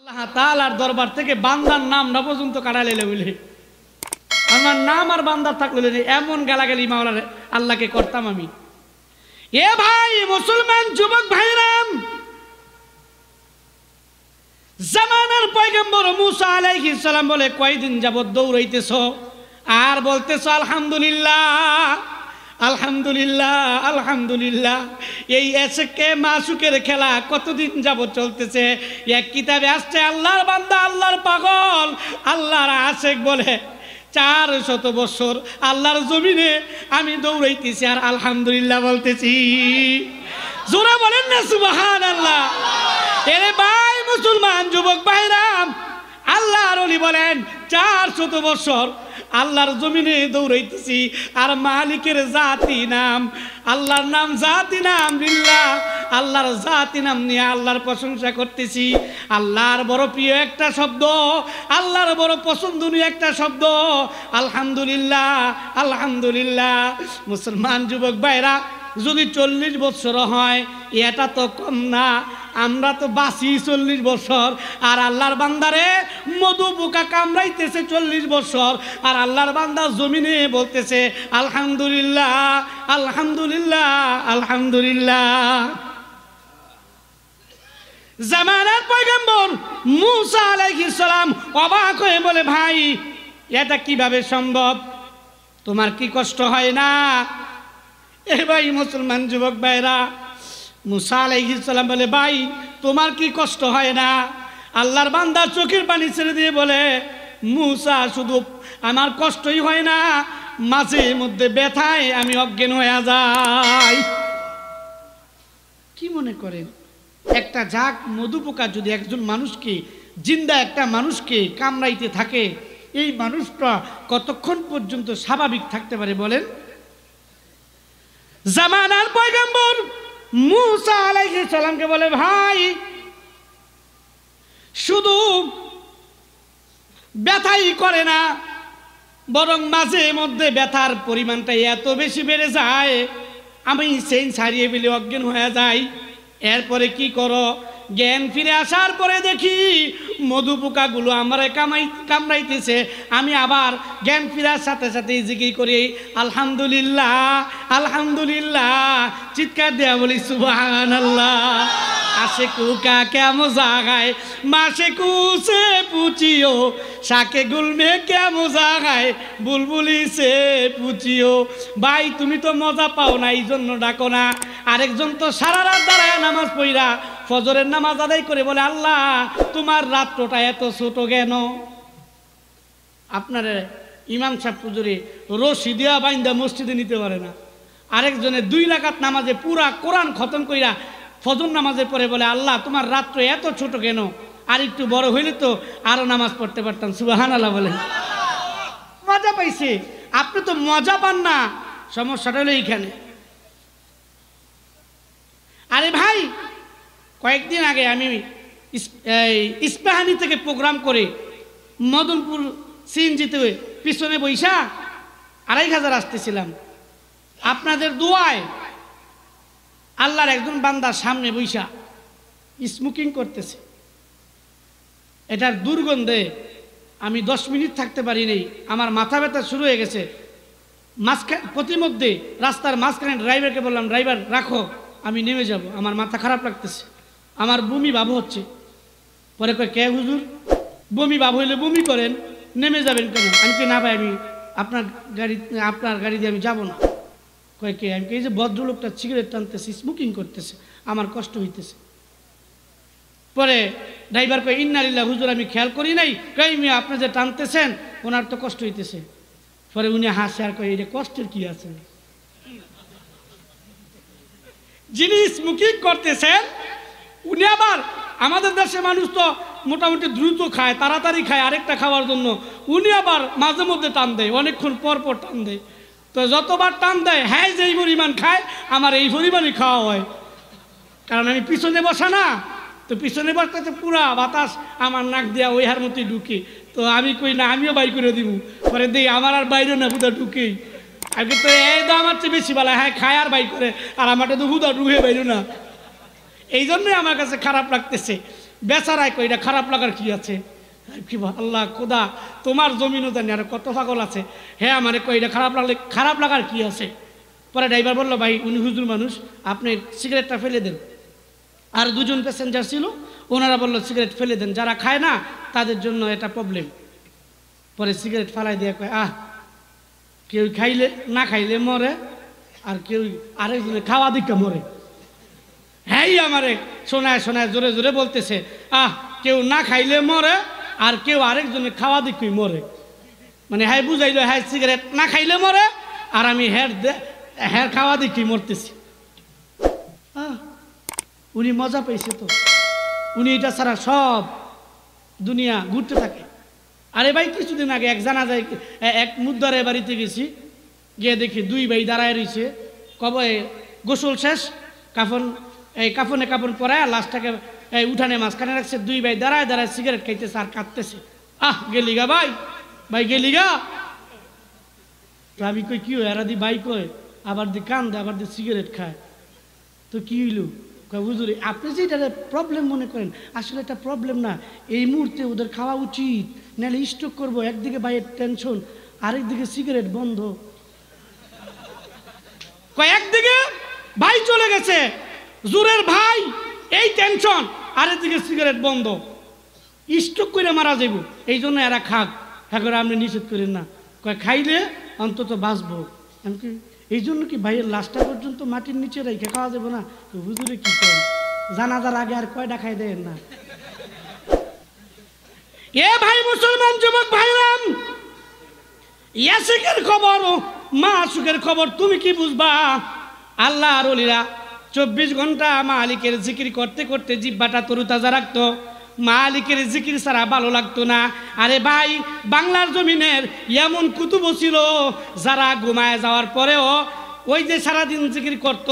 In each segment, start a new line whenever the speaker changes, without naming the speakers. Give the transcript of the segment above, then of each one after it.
আল্লাহ তাআলার দরবার থেকে বান্দার নামটা পর্যন্ত কাটাইলে বলে আমার নাম আর বান্দার থাকলে এমন গালাগালি মাওলার আল্লাহকে করতাম আমি। এ ভাই মুসলমান যুবক ভাইরাম, জামানার পয়গম্বর মুসা আলাইহিস সালাম বলে কয়দিন যাবত দৌড়াইতেছ আর বলতেছ আলহামদুলিল্লাহ আলহামদুলিল্লাহ আলহামদুলিল্লাহ। এই এসকে মাসুকের খেলা কতদিন যাবত চলতেছে। এক কিতাবে আসছে আল্লাহর বান্দা আল্লাহর পাগল আল্লাহর আশেক বলে 400 বছর আল্লাহর জমিনে আমি দৌড়াইতেছি আর আলহামদুলিল্লাহ বলতেছি। জোরে বলেন না সুবহানাল্লাহ। এরে ভাই মুসলমান যুবক ভাইরাম, আল্লাহর ওলি বলেন 400 বছর আল্লাহর জমিনে দৌড়াইতেছি আর মালিকের জাতি নাম আল্লাহর নাম জাতি নাম লিল্লাহ, আল্লাহর জাতি নাম নিয়ে আল্লাহর প্রশংসা করতেছি। আল্লাহর বড় প্রিয় একটা শব্দ, আল্লাহর বড় পছন্দনীয় একটা শব্দ আলহামদুলিল্লাহ আলহামদুলিল্লাহ। মুসলমান যুবক ভাইরা, যদি 40 বছর হয় এটা তো কম না, আমরা তো বাঁচি 40 বছর আর আল্লাহর বান্দারে মধু পোকা কামড়াইতেছে 40 বছর আর আল্লাহর বান্দা জমিনে বলতেছে আলহামদুলিল্লাহ আলহামদুলিল্লাহ আলহামদুলিল্লাহ। জামানার পয়গম্বর মুসা আলাইহিস সালাম অবাক হয়ে বলে ভাই এটা কিভাবে সম্ভব, তোমার কি কষ্ট হয় না? এ ভাই মুসলমান যুবক ভাইরা, মুসা আলাইহিস সালাম বলে ভাই তোমার কি কষ্ট হয় না? আল্লাহর বান্দা চোখের পানি ছেড়ে দিয়ে বলে মুসা শুধু আমার কষ্টই হয় না, মাঝে মধ্যে ব্যথায় আমি অজ্ঞান হয়ে যাই। কি মনে করেন একটা ঝাঁক মধু পোকা যদি একজন মানুষকে জিন্দা একটা মানুষকে কামড়াইতে থাকে, এই মানুষটা কতক্ষণ পর্যন্ত স্বাভাবিক থাকতে পারে বলেন? জামানার পয়গম্বর মুসা আলাইহিস সালামকে বলে ভাই শুধু ব্যথাই করে না, বরং মাঝে মধ্যে ব্যথার পরিমাণটা এত বেশি বেড়ে যায় আমি সেন ছাড়িয়ে ফেলে অজ্ঞান হয়ে যাই। এরপরে কি করো? জ্ঞান ফিরে আসার পরে দেখি মধু পোকাগুলো আমার কামড়াইতেছে, আমি আবার জ্ঞান ফিরার সাথে সাথে জিকির করি আলহামদুলিল্লাহ আলহামদুলিল্লাহ, চিৎকার দেয়া বলি সুবহানাল্লাহ। আশেকু কা ক্যা মজা গায় মাশেকু সে পুছিও, শাকে গুলমে ক্যা মজা গায় বুলবুলি সে পুছিও। ভাই তুমি তো মজা পাও না এই জন্য ডাকো না। আরেকজন তো সারা রাত দাঁড়ায় নামাজ পড়া ফজরের নামাজ আদায় করে বলে আল্লাহ তোমার রাত্রটা এত ছোট কেন? আপনার ইমাম সাহেব পুজোরে রশি দিয়া বাইন্দা মসজিদে নিতে পারে না। আরেকজনে 2 রাকাত নামাজে পুরা কোরআন খতম কইরা ফজর নামাজের পরে বলে আল্লাহ তোমার রাত্র এত ছোট কেন? আর একটু বড় হইলে তো আরো নামাজ পড়তে পারতাম। সুবহানাল্লাহ বলে মজা পাইছে। আপনি তো মজা পান না, সমস্যাটা হলো এইখানে। আরে ভাই কয়েকদিন আগে আমি ইস্পাহানি থেকে প্রোগ্রাম করে মদনপুর সিএনজিতে পিছনে বৈশা 2500 আসতেছিলাম। আপনাদের দোয়ায় আল্লাহর একজন বান্দার সামনে বৈশা স্মোকিং করতেছে। এটার দুর্গন্ধে আমি 10 মিনিট থাকতে পারি নাই, আমার মাথা ব্যথা শুরু হয়ে গেছে। প্রতিমধ্যে রাস্তার মাঝখানে ড্রাইভারকে বললাম ড্রাইভার রাখো আমি নেমে যাব, আমার মাথা খারাপ লাগতেছে, আমার বমি ভাব হচ্ছে। পরে কয় কে হুজুর বমি ভাব হইলে বমি করেন, নেমে যাবেন কেন? আমি কি না ভাই আমি আপনার গাড়ি দিয়ে আমি যাব না। কয় কে? আমি এই যে ভদ্রলোকটা সিগারেট টানতেছে স্মোকিং করতেছে আমার কষ্ট হইতেছে। পরে ড্রাইভার কয় ইন্না লিল্লাহ হুজুর আমি খেয়াল করি নাই, কই মিয়া আপনি যে টানতেছেন ওনার তো কষ্ট হইতেছে। পরে উনি হাসে আর কয় এটা কষ্টের কি আছে? যিনি স্মোকিং করতেছেন উনি আবার আমাদের দেশে মানুষ তো মোটামুটি দ্রুত খায়, তাড়াতাড়ি খায় আরেকটা খাওয়ার জন্য, উনি আবার মাঝে মধ্যে টান দেয়, অনেকক্ষণ পর পর টান দেয়। তো যতবার টান দেয় হ্যাঁ যেই পরিমাণ খায় আমার এই পরিমাণই খাওয়া হয়, কারণ আমি পিছনে বসা না, তো পিছনে বসতে তো পুরা বাতাস আমার নাক দিয়া ওই হার মতোই ঢুকে। তো আমি কই না আমিও বাই করে দিব, পরে দিই আমার আর বাইরে না হুদা ঢুকেই। আগে তো এই তো আমার চেয়ে বেশি বলা হ্যাঁ খায় আর বাই করে, আর আমারটা তো হুদা ঢুকে বাইরে না। এই জন্যই আমার কাছে খারাপ লাগতেছে। বেচারায় কই এটা খারাপ লাগার কি আছে? কি আল্লাহ খোদা তোমার জমিনও জানি আর কত পাগল আছে, হ্যাঁ আমারে কই এটা খারাপ লাগার কি আছে? পরে ড্রাইভার বললো ভাই উনি হুজুর মানুষ, আপনি সিগারেটটা ফেলে দেন। আর দুজন প্যাসেঞ্জার ছিল, ওনারা বললো সিগারেট ফেলে দেন, যারা খায় না তাদের জন্য এটা প্রবলেম। পরে সিগারেট ফালাই দিয়ে কয় কেউ খাইলে না খাইলে মরে, আর কেউ আরেকজনে খাওয়া দিকে মরে। হ্যাঁ আমারে শোনায় শোনায় জোরে জোরে বলতেছে কেউ না খাইলে মরে আর কেউ আরেকজনে খাওয়া দিকেই মরে। মানে হ্যাঁ বুঝাইলো হ্যাঁ সিগারেট না খাইলে মরে আর আমি হ্যাঁ খাওয়া দিকেই মরতেছি। উনি মজা পাইছে তো, উনি এটা ছাড়া সব দুনিয়া ঘুরতে থাকে। আরে ভাই কিছুদিন আগে এক জানাজায় এক মুদ্দারের বাড়িতে গেছি, গিয়ে দেখি দুই ভাই দাঁড়ায় রয়েছে, কবে গোসল শেষ, কাফনে কাপড় পরায় লাশটাকে উঠানে মাঝখানে রাখছে, দুই ভাই দাঁড়ায় দাঁড়ায় সিগারেট খাইতেছে আর কাঁদতেছে। গেলিগা ভাই, ভাই গেলিগা। তো আমি কই কি হয়? এরা দি ভাই কয়, আবার দি কান্দে, আবার দি সিগারেট খায়। তো কি হইল? হুজুর আপনি যে এটা প্রবলেম মনে করেন, আসলে এটা প্রবলেম না, এই মুহূর্তে ওদের খাওয়া উচিত, নাহলে স্ট্রোক করবো। একদিকে ভাইয়ের টেনশন, আরেকদিকে সিগারেট বন্ধ। একদিকে ভাই চলে গেছে, জোরের ভাই, এই টেনশন, আরেকদিকে সিগারেট বন্ধ, স্ট্রোক করে মারা যাইব। এই জন্য এরা খাক, হ্যাঁ করে আপনি নিষেধ করেন না, খাইলে অন্তত বাঁচবো। এমনকি এই জন্য কি ভাইয়ের লাশটা পর্যন্ত মাটির নিচে রেখে খাওয়া যাবে না? তো হুজুরে কি করেন, জানাজার আগে আর কয়টা খাই দেন না? এ ভাই মুসলমান যুবক ভাইরাম, ইয়াসিকের খবর মা সুখের খবর তুমি কি বুঝবা? আল্লাহ আর ওলিরা 24 ঘন্টা মালিকের জিকির করতে করতে জিহ্বাটা তরুতাজা রাখতো, মালিকের জিকির ছাড়া ভালো লাগতো না। আরে ভাই বাংলার জমিনের এমন কুতুব ছিল যারা ঘুমায় যাওয়ার পরেও ওই যে সারাদিন জিকির করত,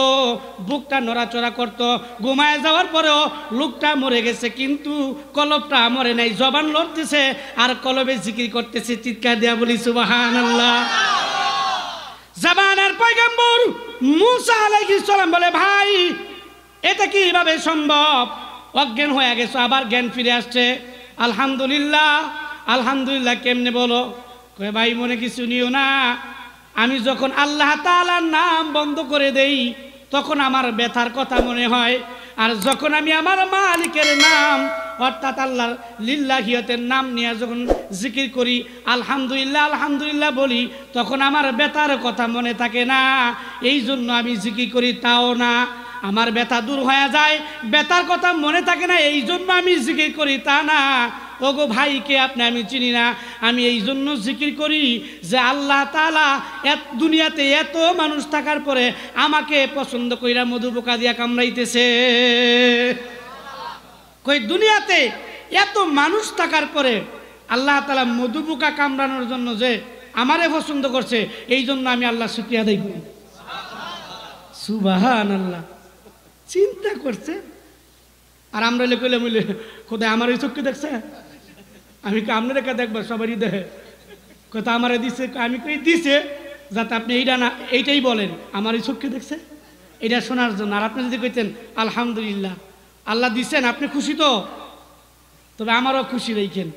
বুকটা নড়াচড়া করত, ঘুমায় যাওয়ার পরেও লোকটা মরে গেছে কিন্তু কলবটা মরে নাই, জবান লড়তেছে আর কলবে জিকির করতেছে। চিৎকার দেয়া বলি সুবহানাল্লাহ। জামানার পয়গম্বর মুসা আলাইহিস সালাম বলে ভাই এটা কিভাবে সম্ভব? অজ্ঞান হয়ে গেছে, আবার জ্ঞান ফিরে আসছে। আলহামদুলিল্লাহ আলহামদুলিল্লাহ কেমনে বলো? কয় ভাই মনে কিছু নিও না, আমি যখন আল্লাহ তাআলার নাম বন্ধ করে দেই তখন আমার ব্যথার কথা মনে হয়, আর যখন আমি আমার মালিকের নাম অর্থাৎ আল্লাহর লিল্লাহিয়তের নাম নিয়ে যখন জিকির করি, আলহামদুলিল্লাহ আলহামদুলিল্লাহ বলি, তখন আমার ব্যথার কথা মনে থাকে না। এই জন্য আমি জিকির করি, তাও না আমার ব্যথা দূর হয়ে যায়, ব্যথার কথা মনে থাকে না এই জন্য আমি জিকির করি, তা না। ওগো ভাইকে আপনি আমি চিনি না, আমি এই জন্য জিকির করি যে আল্লাহ তাআলা দুনিয়াতে এত মানুষ থাকার পরে আমাকে পছন্দ কইরা মধু পোকা দিয়া কামড়াইতেছে। কই দুনিয়াতে এত মানুষ থাকার পরে আল্লাহ তাআলা মধু পোকা কামড়ানোর জন্য যে আমারে পছন্দ করছে, এই জন্য আমি আল্লাহ শুকরিয়া আদায় করি। সুবহানাল্লাহ। চিন্তা করছে। আর আমরা কইলে বলে খোদা আমার এই চোখকে দেখছে, আমি আপনার রেখা দেখবো সবারই দেখে, কথা আমারে দিছে, আমি কই দিছে যাতে আপনি এইটা না এইটাই বলেন আমার এই চোখকে দেখছে, এটা শোনার জন্য। আর আপনি যদি কইতেন আলহামদুলিল্লাহ আল্লাহ দিছেন, আপনি খুশি তো? তবে আমারও খুশি রেখেন,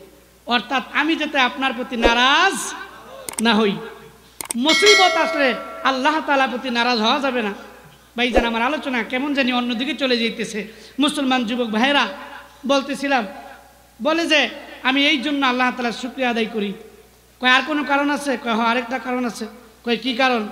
অর্থাৎ আমি যাতে আপনার প্রতি নারাজ না হই। মুসিবত আসলে আল্লাহ তাআলার প্রতি নারাজ হওয়া যাবে না। ভাইজান আমার আলোচনা কেমন জানি অন্যদিকে চলে যেতেছে। মুসলমান যুবক ভাইরা বলতেছিলাম, বলে যে আমি এই জন্য আল্লাহ তাআলার শুকরিয়া আদায় করি। কয় আর কোনো কারণ আছে? কয় হ্যাঁ আরেকটা কারণ আছে। কয় কি কারণ?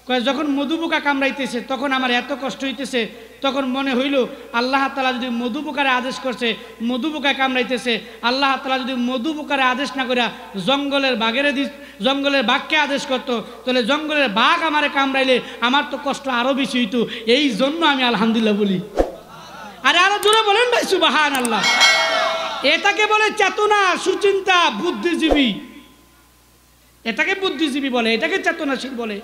কয় যখন মধু পোকা কামড়াইতেছে তখন আমার এত কষ্ট হইতেছে, তখন মনে হইল আল্লাহ তাআলা যদি মধু পোকারে আদেশ করছে, মধু পোকা কামড়াইতেছে, আল্লাহ তাআলা যদি মধু পোকারে আদেশ না করে জঙ্গলের বাঘকে আদেশ করতো, তাহলে জঙ্গলের বাঘ আমারে কামড়াইলে আমার তো কষ্ট আরো বেশি হইতো, এই জন্য আমি আলহামদুলিল্লাহ বলি। আরে আরো জোরে বলেন ভাই সুবহানাল্লাহ। এটাকে বলে চেতনা, সুচিন্তা, বুদ্ধিজীবী। এটাকে বুদ্ধিজীবী বলে, এটাকে চেতনাশীল বলে।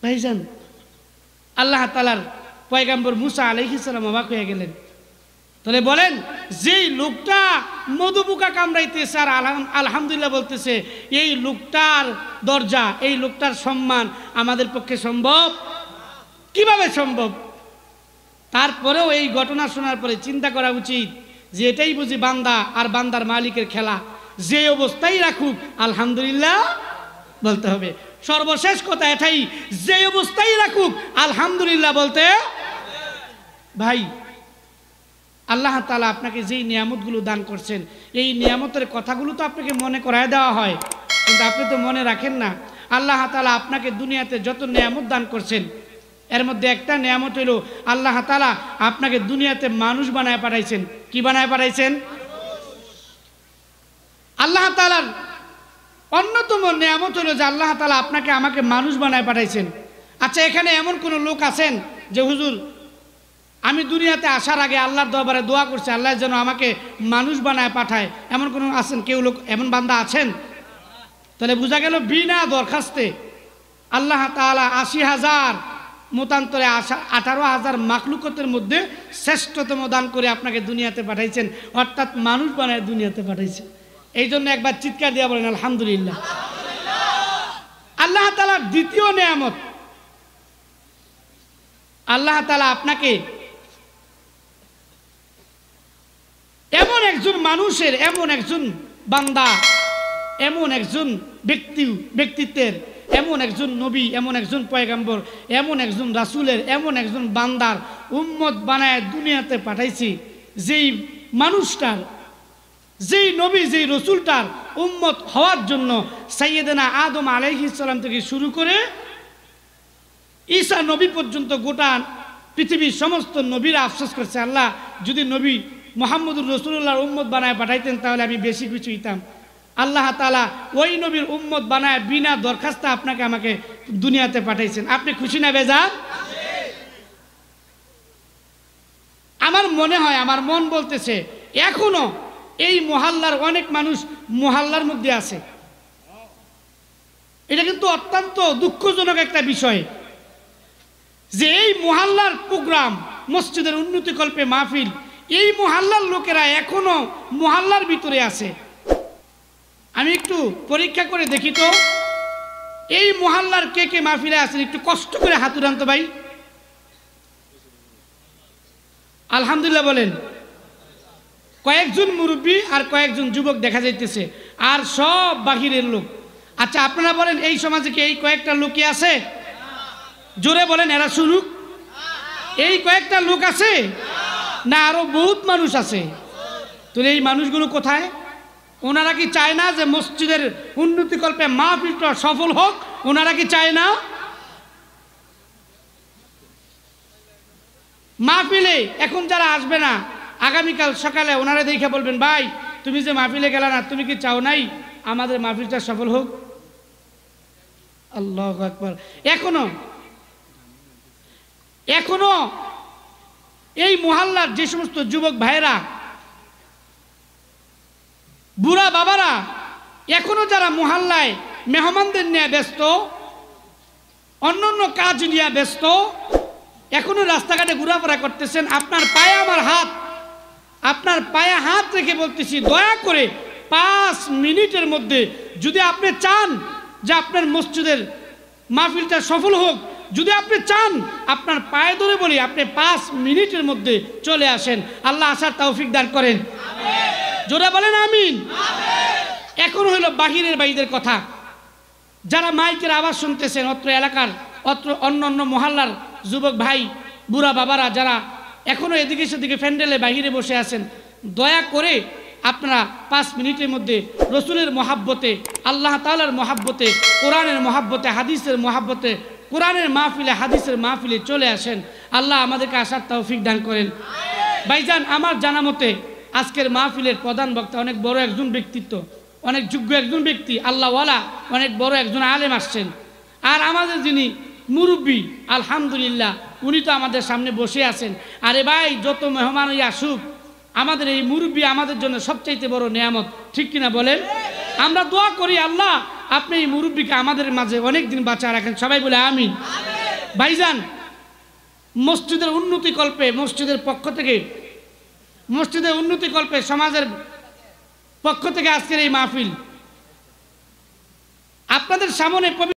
ভাইজান আল্লাহ তাআলার পয়গম্বর মুসা আলাইহিস সালাম অবাক হয়ে গেলেন। তাহলে বলেন যেই লোকটা মধু পোকা কামড়াইতেছে আর আলহামদুলিল্লাহ বলতেছে, এই লোকটার দরজা, এই লোকটার সম্মান আমাদের পক্ষে সম্ভব? কিভাবে সম্ভব? তারপরেও এই ঘটনা শোনার পরে চিন্তা করা উচিত যে এটাই বুঝি বান্দা আর বান্দার মালিকের খেলা, যে অবস্থায় রাখুক আলহামদুলিল্লাহ বলতে হবে। সর্বশেষ কথা এটাই, যে অবস্থায় রাখুক আলহামদুলিল্লাহ বলতে। ভাই, আল্লাহ তাআলা আপনাকে যেই নিয়ামতগুলো দান করছেন, এই নিয়ামতের কথাগুলো তো আপনাকে মনে করায় দেওয়া হয়, কিন্তু আপনি তো মনে রাখেন না। আল্লাহ তাআলা আপনাকে দুনিয়াতে যত নিয়ামত দান করছেন, এর মধ্যে একটা নিয়ামত হইল আল্লাহ তাআলা আপনাকে দুনিয়াতে মানুষ বানায় পাঠাইছেন। কি বানায় পাঠাইছেন? আল্লাহ তাআলার অন্যতম নিয়ামত হলো যে আল্লাহ তাআলা আপনাকে আমাকে মানুষ বানায় পাঠাইছেন। আচ্ছা, এখানে এমন কোনো লোক আছেন যে হুজুর আমি দুনিয়াতে আসার আগে আল্লাহর দরবারে দোয়া করছি আল্লাহ যেন আমাকে মানুষ বানায় পাঠায়, এমন কোনো আছেন? কেউ লোক এমন বান্দা আছেন? তাহলে বোঝা গেল বিনা দরখাস্তে আল্লাহ তাআলা ৮০,০০০ মতান্তরে ১৮,০০০ মাখলুকতের মধ্যে শ্রেষ্ঠতম দান করে আপনাকে দুনিয়াতে পাঠাইছেন, অর্থাৎ মানুষ বানায় দুনিয়াতে পাঠাইছেন। এই জন্য একবার চিৎকার দিয়ে বলেন আলহামদুলিল্লাহ। আল্লাহ তাআলার দ্বিতীয় নিয়ামত, আল্লাহ তাআলা আপনাকে এমন একজন মানুষের, এমন একজন বান্দা, এমন একজন ব্যক্তিত্বের, এমন একজন নবী, এমন একজন পয়গম্বর, এমন একজন রাসূলের, এমন একজন বান্দার উম্মত বানায় দুনিয়াতে পাঠাইছি, যেই মানুষটার, যেই নবী, যেই রসুলটার উম্মত হওয়ার জন্য সাইয়েদনা আদম আলাইহিস সালাম থেকে শুরু করে ঈসা নবী পর্যন্ত গোটা পৃথিবীর সমস্ত নবীরা আফসোস করছে, আল্লাহ যদি নবী মুহাম্মদুর রাসূলুল্লাহর উম্মত বানায় পাঠাইতেন তাহলে আমি বেশি কিছু হইতাম। আল্লাহ তাআলা ওই নবীর উম্মত বানায় বিনা দরখাস্তে আপনাকে আমাকে দুনিয়াতে পাঠাইছেন। আপনি খুশি না বেজার? আমার মনে হয়, আমার মন বলতেছে এখনো এই মহল্লার অনেক মানুষ মহল্লার মধ্যে আছে। এটা কিন্তু অত্যন্ত দুঃখজনক একটা বিষয় যে এই মহল্লার প্রোগ্রাম, মসজিদের উন্নতিকল্পে মাহফিল, এই মহল্লার লোকেরা এখনো মহল্লার ভিতরে আছে। আমি একটু পরীক্ষা করে দেখি তো এই মহল্লার কে কে মাহফিলে আছেন, একটু কষ্ট করে হাত উঠান তো ভাই। আলহামদুলিল্লাহ বলেন। কয়েকজন মুরব্বী আর কয়েকজন যুবক দেখা যাইতেছে, আর সব বাহিরের লোক। আচ্ছা, আপনারা বলেন এই সমাজে কি এই কয়েকটা লোকই আছে? জোরে বলেন, এরা শুনুক। এই কয়েকটা লোক আছে না আরো বহুত মানুষ আছে? তাহলে এই মানুষগুলো কোথায়? ওনারা কি চায় না যে মসজিদের উন্নতিকল্পে মাহফিলটা সফল হোক? ওনারা কি চায় না? মাহফিলে এখন যারা আসবে না, আগামীকাল সকালে ওনারা দেখে বলবেন, ভাই তুমি যে মাহফিলে গেলা না, তুমি কি চাও নাই আমাদের মাহফিলটা সফল হোক? আল্লাহু আকবার। এখনো এই মহল্লার যে সমস্ত যুবক ভাইরা, বুড়া বাবারা এখনো যারা মহল্লায় মেহমানদের নিয়ে ব্যস্ত, অন্যান্য কাজ নিয়ে ব্যস্ত, এখনো রাস্তাঘাটে ঘোরাফেরা করতেছেন, আপনার পায়ে আমার হাত, আপনার পায়ে হাত রেখে বলতেছি, দয়া করে 5 মিনিটের মধ্যে যদি আপনি চান যে আপনার মসজিদের মাহফিলটা সফল হোক, যদি আপনি চান, আপনার পায়ে ধরে বলি, আপনি 5 মিনিটের মধ্যে চলে আসেন। আল্লাহ আসার তৌফিক দান করেন। জোরে বলেন আমিন। এখন হইল বাহিরের ভাইদের কথা, যারা মাইকের আওয়াজ শুনতেছেন, অত্র এলাকার, অত্র অন্য মহল্লার যুবক ভাই, বুড়া বাবারা যারা এখনো এদিকে সেদিকে প্যান্ডেলে বাহিরে বসে আছেন, দয়া করে আপনারা 5 মিনিটের মধ্যে রসুলের মহাব্বতে, আল্লাহ তাআলার মহাব্বতে, কোরআনের মহাব্বতে, হাদিসের মহাব্বতে, কোরআনের মাহফিলে, হাদিসের মাহফিলে চলে আসেন। আল্লাহ আমাদেরকে আসার তৌফিক দান করেন। ভাইজান, আমার জানা মতে আজকের মাহফিলের প্রধান বক্তা অনেক বড় একজন ব্যক্তিত্ব, অনেক যোগ্য একজন ব্যক্তি, আল্লাহওয়ালা, অনেক বড় একজন আলেম আসছেন। আর আমাদের যিনি মুরব্বী, আলহামদুলিল্লাহ, উনি তো আমাদের সামনে বসে আছেন। আরে ভাই, যত মেহমানই আসুক, আমাদের এই মুরব্বী আমাদের জন্য সবচাইতে বড় নিয়ামত, ঠিক কিনা বলেন? আমরা দোয়া করি, আল্লাহ আপনি এই মুরব্বীকে আমাদের মাঝে অনেক দিন বাঁচা রাখেন। সবাই বলে আমিন। ভাইজান, মসজিদের উন্নতিকল্পে, মসজিদের পক্ষ থেকে, মসজিদের উন্নতিকল্পে সমাজের পক্ষ থেকে আজকের এই মাহফিল আপনাদের সামনে